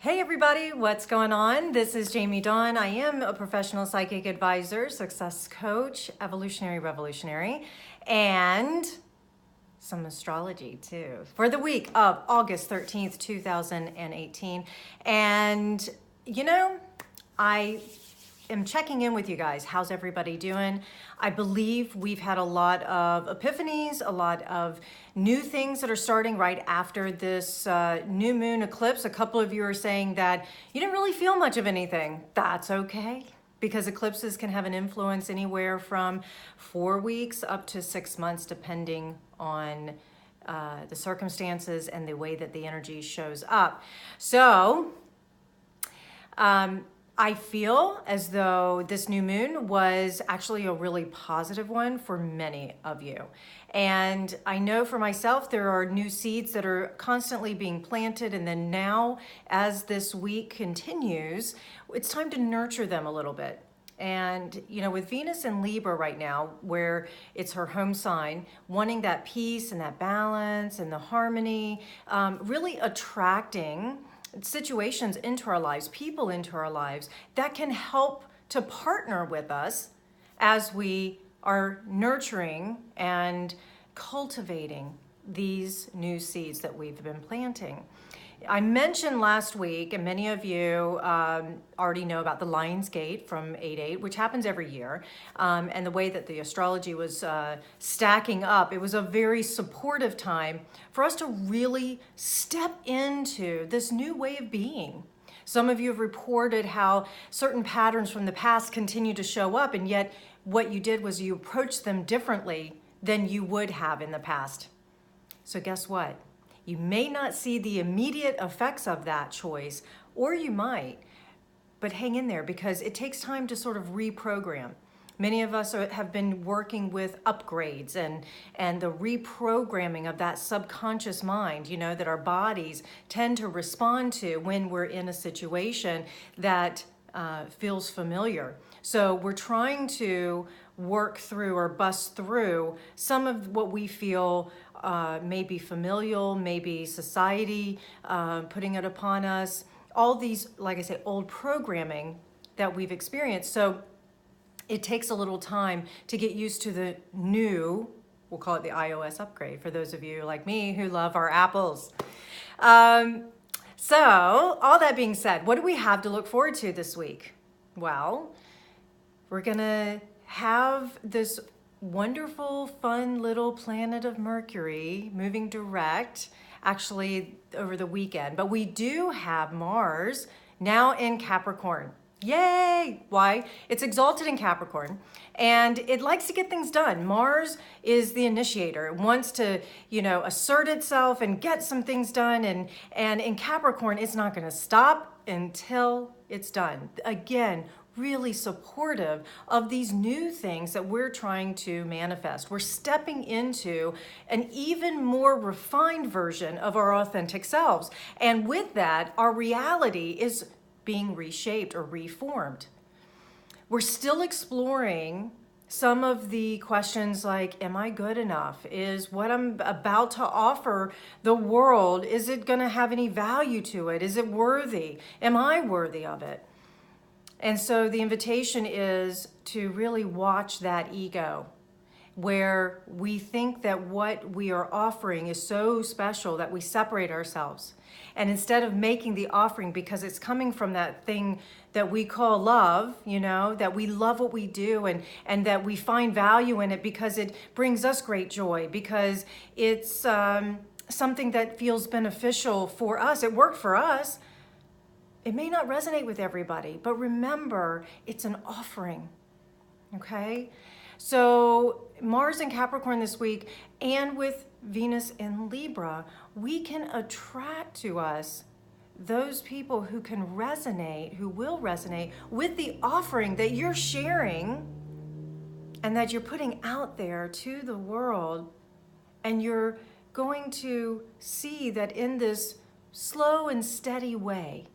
Hey everybody, what's going on? This is Jamie Dawn. I am a professional psychic advisor, success coach, evolutionary revolutionary, and some astrology too for the week of August 13th, 2018. And I am checking in with you guys. How's everybody doing? I believe we've had a lot of epiphanies, a lot of new things that are starting right after this new moon eclipse. A couple of you are saying that you didn't really feel much of anything. That's okay, because eclipses can have an influence anywhere from 4 weeks up to 6 months, depending on the circumstances and the way that the energy shows up. So, I feel as though this new moon was actually a really positive one for many of you. And I know for myself, there are new seeds that are constantly being planted. And then now, as this week continues, it's time to nurture them a little bit. And, with Venus in Libra right now, where it's her home sign, wanting that peace and that balance and the harmony, really attracting situations into our lives, people into our lives that can help to partner with us as we are nurturing and cultivating these new seeds that we've been planting. I mentioned last week, and many of you already know about the Lion's Gate from 8/8, which happens every year, and the way that the astrology was stacking up. It was a very supportive time for us to really step into this new way of being. Some of you have reported how certain patterns from the past continue to show up, and yet what you did was you approached them differently than you would have in the past. So guess what? You may not see the immediate effects of that choice, or you might, but hang in there because it takes time to sort of reprogram. Many of us have been working with upgrades and the reprogramming of that subconscious mind, that our bodies tend to respond to when we're in a situation that feels familiar. So we're trying to work through or bust through some of what we feel may be familial, maybe society putting it upon us. All these, like I say, old programming that we've experienced. So it takes a little time to get used to the new, we'll call it the iOS upgrade for those of you like me who love our apples. So all that being said, what do we have to look forward to this week? Well, we're gonna have this wonderful, fun little planet of Mercury moving direct, actually over the weekend. But we do have Mars now in Capricorn. Yay! Why? It's exalted in Capricorn and it likes to get things done. Mars is the initiator. It wants to, assert itself and get some things done. And in Capricorn, it's not going to stop until it's done. Again, really supportive of these new things that we're trying to manifest. We're stepping into an even more refined version of our authentic selves. And with that, our reality is being reshaped or reformed. We're still exploring some of the questions like, am I good enough? Is what I'm about to offer the world, is it going to have any value to it? Is it worthy? Am I worthy of it? And so the invitation is to really watch that ego, where we think that what we are offering is so special that we separate ourselves. And instead of making the offering because it's coming from that thing that we call love, that we love what we do and that we find value in it because it brings us great joy, because it's something that feels beneficial for us. It worked for us. It may not resonate with everybody, but remember, it's an offering, okay? So Mars in Capricorn this week, and with Venus in Libra, we can attract to us those people who can resonate, who will resonate with the offering that you're sharing and that you're putting out there to the world. And you're going to see that in this slow and steady way,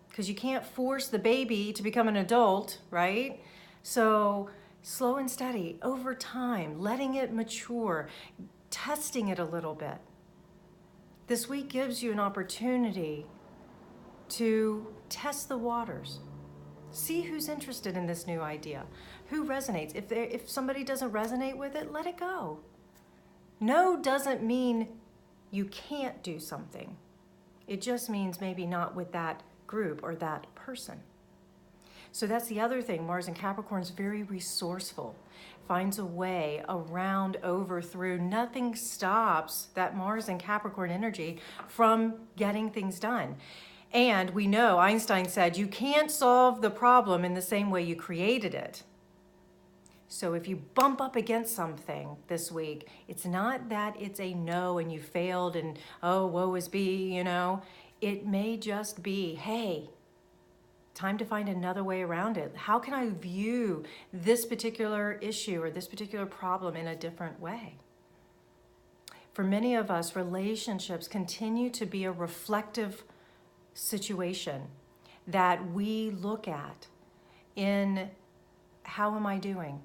because you can't force the baby to become an adult, right? So slow and steady over time, letting it mature, testing it a little bit. This week gives you an opportunity to test the waters. See who's interested in this new idea, who resonates. If somebody doesn't resonate with it, let it go. No doesn't mean you can't do something. It just means maybe not with that group or that person. So that's the other thing. Mars in Capricorn is very resourceful, finds a way around, over, through. Nothing stops that Mars in Capricorn energy from getting things done. And we know Einstein said you can't solve the problem in the same way you created it. So if you bump up against something this week, it's not that it's a no and you failed and, oh, woe is me, you know. It may just be, hey, time to find another way around it. How can I view this particular issue or this particular problem in a different way? For many of us, relationships continue to be a reflective situation that we look at in how am I doing?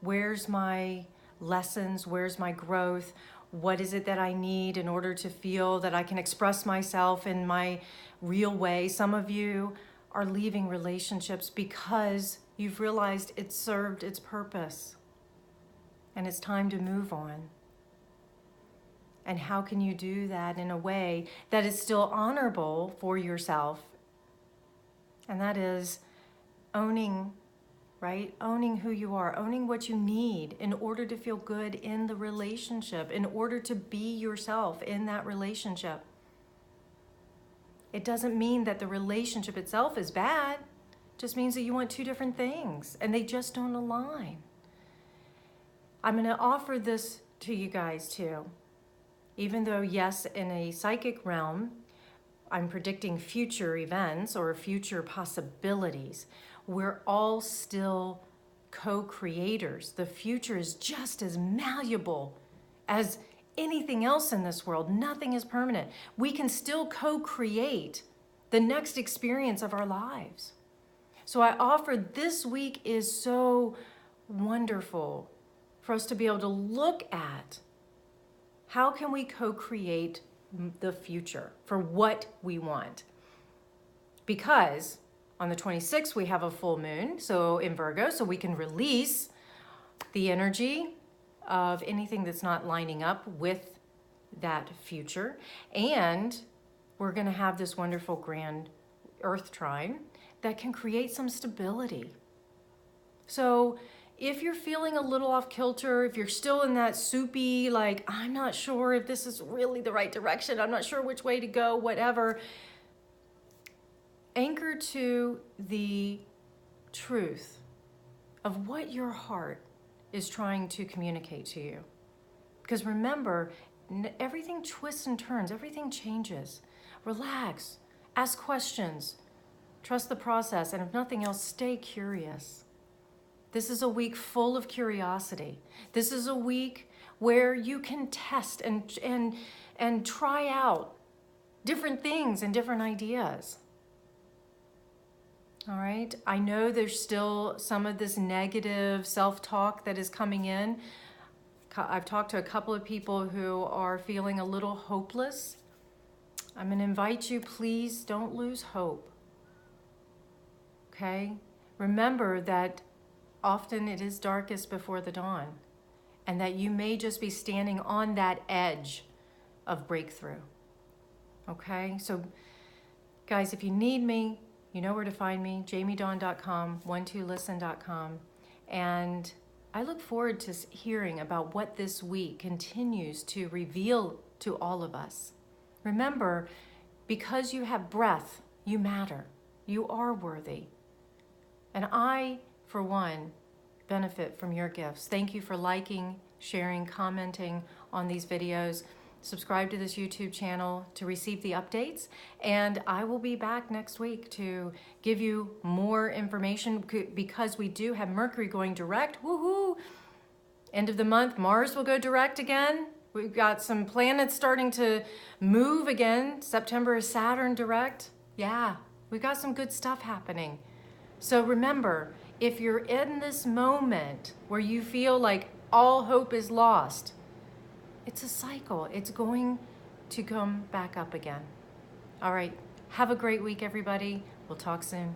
Where's my lessons? Where's my growth? What is it that I need in order to feel that I can express myself in my real way? Some of you are leaving relationships because you've realized it served its purpose and it's time to move on. And how can you do that in a way that is still honorable for yourself? And that is owning, right? Owning who you are, owning what you need in order to feel good in the relationship, in order to be yourself in that relationship. It doesn't mean that the relationship itself is bad. It just means that you want two different things and they just don't align. I'm going to offer this to you guys too. Even though, yes, in a psychic realm, I'm predicting future events or future possibilities, we're all still co-creators. The future is just as malleable as anything else in this world. Nothing is permanent. We can still co-create the next experience of our lives. So I offer this week is so wonderful for us to be able to look at how can we co-create the future for what we want. Because on the 26th, we have a full moon, so in Virgo, so we can release the energy of anything that's not lining up with that future. And we're going to have this wonderful grand Earth trine that can create some stability. So if you're feeling a little off kilter, if you're still in that soupy, like, I'm not sure if this is really the right direction, I'm not sure which way to go, whatever, anchor to the truth of what your heart is trying to communicate to you. Because remember, everything twists and turns, everything changes. Relax, ask questions, trust the process, and if nothing else, stay curious. This is a week full of curiosity. This is a week where you can test and try out different things and different ideas. All right, I know there's still some of this negative self-talk that is coming in. I've talked to a couple of people who are feeling a little hopeless. I'm going to invite you, please don't lose hope. Okay? Remember that often it is darkest before the dawn, and that you may just be standing on that edge of breakthrough. Okay? So, guys, if you need me, you know where to find me, jamiedawn.com, 12listen.com. And I look forward to hearing about what this week continues to reveal to all of us. Remember, because you have breath, you matter. You are worthy. And I, for one, benefit from your gifts. Thank you for liking, sharing, commenting on these videos. Subscribe to this YouTube channel to receive the updates, and I will be back next week to give you more information because we do have Mercury going direct. Woohoo! End of the month, Mars will go direct again. We've got some planets starting to move again. September is Saturn direct. Yeah, we've got some good stuff happening. So remember, if you're in this moment where you feel like all hope is lost, it's a cycle. It's going to come back up again. All right. Have a great week, everybody. We'll talk soon.